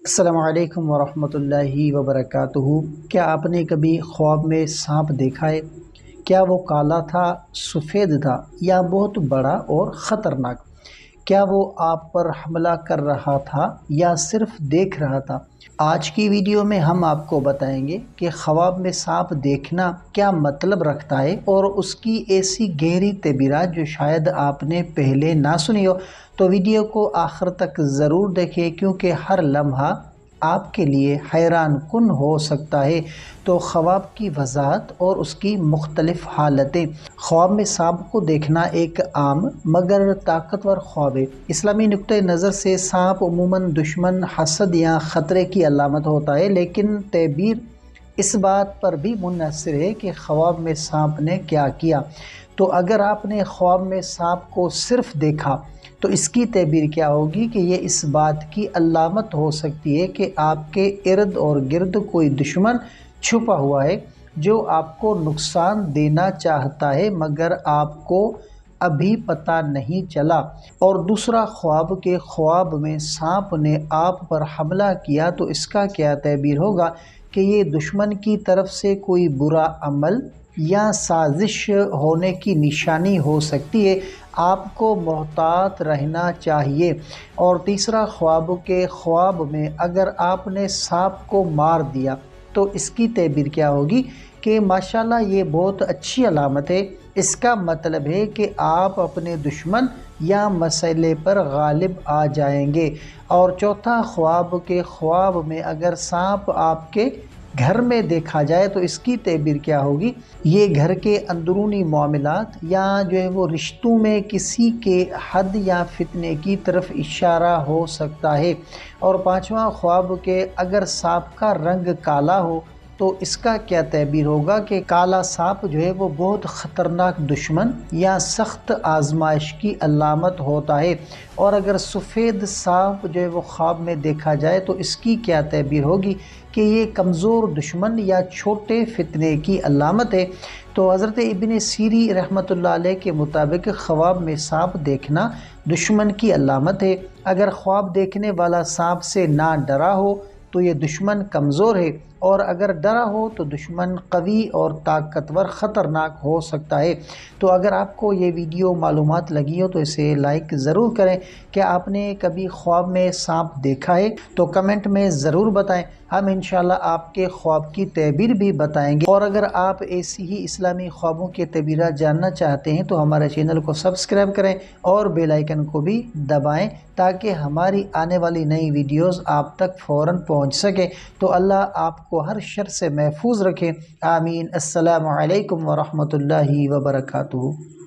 السلام علیکم ورحمۃ اللہ وبرکاتہ۔ کیا آپ نے کبھی خواب میں سانپ دیکھا ہے؟ کیا وہ کالا تھا، سفید تھا یا بہت بڑا اور خطرناک؟ کیا وہ آپ پر حملہ کر رہا تھا یا صرف دیکھ رہا تھا؟ آج کی ویڈیو میں ہم آپ کو بتائیں گے کہ خواب میں سانپ دیکھنا کیا مطلب رکھتا ہے اور اس کی ایسی گہری تعبیرات جو شاید آپ نے پہلے نہ سنی ہو۔ تو ویڈیو کو آخر تک ضرور دیکھیں کیونکہ ہر لمحہ آپ کے لیے حیران کن ہو سکتا ہے۔ تو خواب کی وضاحت اور اس کی مختلف حالتیں۔ خواب میں سانپ کو دیکھنا ایک عام مگر طاقتور خواب ہے۔ اسلامی نقطۂ نظر سے سانپ عموماً دشمن، حسد یا خطرے کی علامت ہوتا ہے، لیکن تعبیر اس بات پر بھی منحصر ہے کہ خواب میں سانپ نے کیا کیا۔ تو اگر آپ نے خواب میں سانپ کو صرف دیکھا تو اس کی تعبیر کیا ہوگی کہ یہ اس بات کی علامت ہو سکتی ہے کہ آپ کے ارد اور گرد کوئی دشمن چھپا ہوا ہے جو آپ کو نقصان دینا چاہتا ہے مگر آپ کو ابھی پتہ نہیں چلا۔ اور دوسرا خواب کے خواب میں سانپ نے آپ پر حملہ کیا تو اس کا کیا تعبیر ہوگا کہ یہ دشمن کی طرف سے کوئی برا عمل یا سازش ہونے کی نشانی ہو سکتی ہے، آپ کو محتاط رہنا چاہیے۔ اور تیسرا خواب کے خواب میں اگر آپ نے سانپ کو مار دیا تو اس کی تعبیر کیا ہوگی کہ ماشاءاللہ یہ بہت اچھی علامت ہے، اس کا مطلب ہے کہ آپ اپنے دشمن یا مسئلے پر غالب آ جائیں گے۔ اور چوتھا خواب کے خواب میں اگر سانپ آپ کے گھر میں دیکھا جائے تو اس کی تعبیر کیا ہوگی؟ یہ گھر کے اندرونی معاملات یا جو ہے وہ رشتوں میں کسی کے حد یا فتنے کی طرف اشارہ ہو سکتا ہے۔ اور پانچواں خواب کے اگر سانپ کا رنگ کالا ہو تو اس کا کیا تعبیر ہوگا کہ کالا سانپ جو ہے وہ بہت خطرناک دشمن یا سخت آزمائش کی علامت ہوتا ہے۔ اور اگر سفید سانپ جو ہے وہ خواب میں دیکھا جائے تو اس کی کیا تعبیر ہوگی کہ یہ کمزور دشمن یا چھوٹے فتنے کی علامت ہے۔ تو حضرت ابن سیری رحمۃ اللہ علیہ کے مطابق خواب میں سانپ دیکھنا دشمن کی علامت ہے۔ اگر خواب دیکھنے والا سانپ سے نہ ڈرا ہو تو یہ دشمن کمزور ہے، اور اگر ڈرا ہو تو دشمن قوی اور طاقتور خطرناک ہو سکتا ہے۔ تو اگر آپ کو یہ ویڈیو معلومات لگی ہو تو اسے لائک ضرور کریں۔ کیا آپ نے کبھی خواب میں سانپ دیکھا ہے؟ تو کمنٹ میں ضرور بتائیں، ہم انشاءاللہ آپ کے خواب کی تعبیر بھی بتائیں گے۔ اور اگر آپ ایسی ہی اسلامی خوابوں کے تعبیرات جاننا چاہتے ہیں تو ہمارے چینل کو سبسکرائب کریں اور بیل آئیکن کو بھی دبائیں تاکہ ہماری آنے والی نئی ویڈیوز آپ تک فوراً پہنچ سکے۔ تو اللہ آپ کو ہر شر سے محفوظ رکھے، آمین۔ السلام علیکم ورحمۃ اللہ وبرکاتہ۔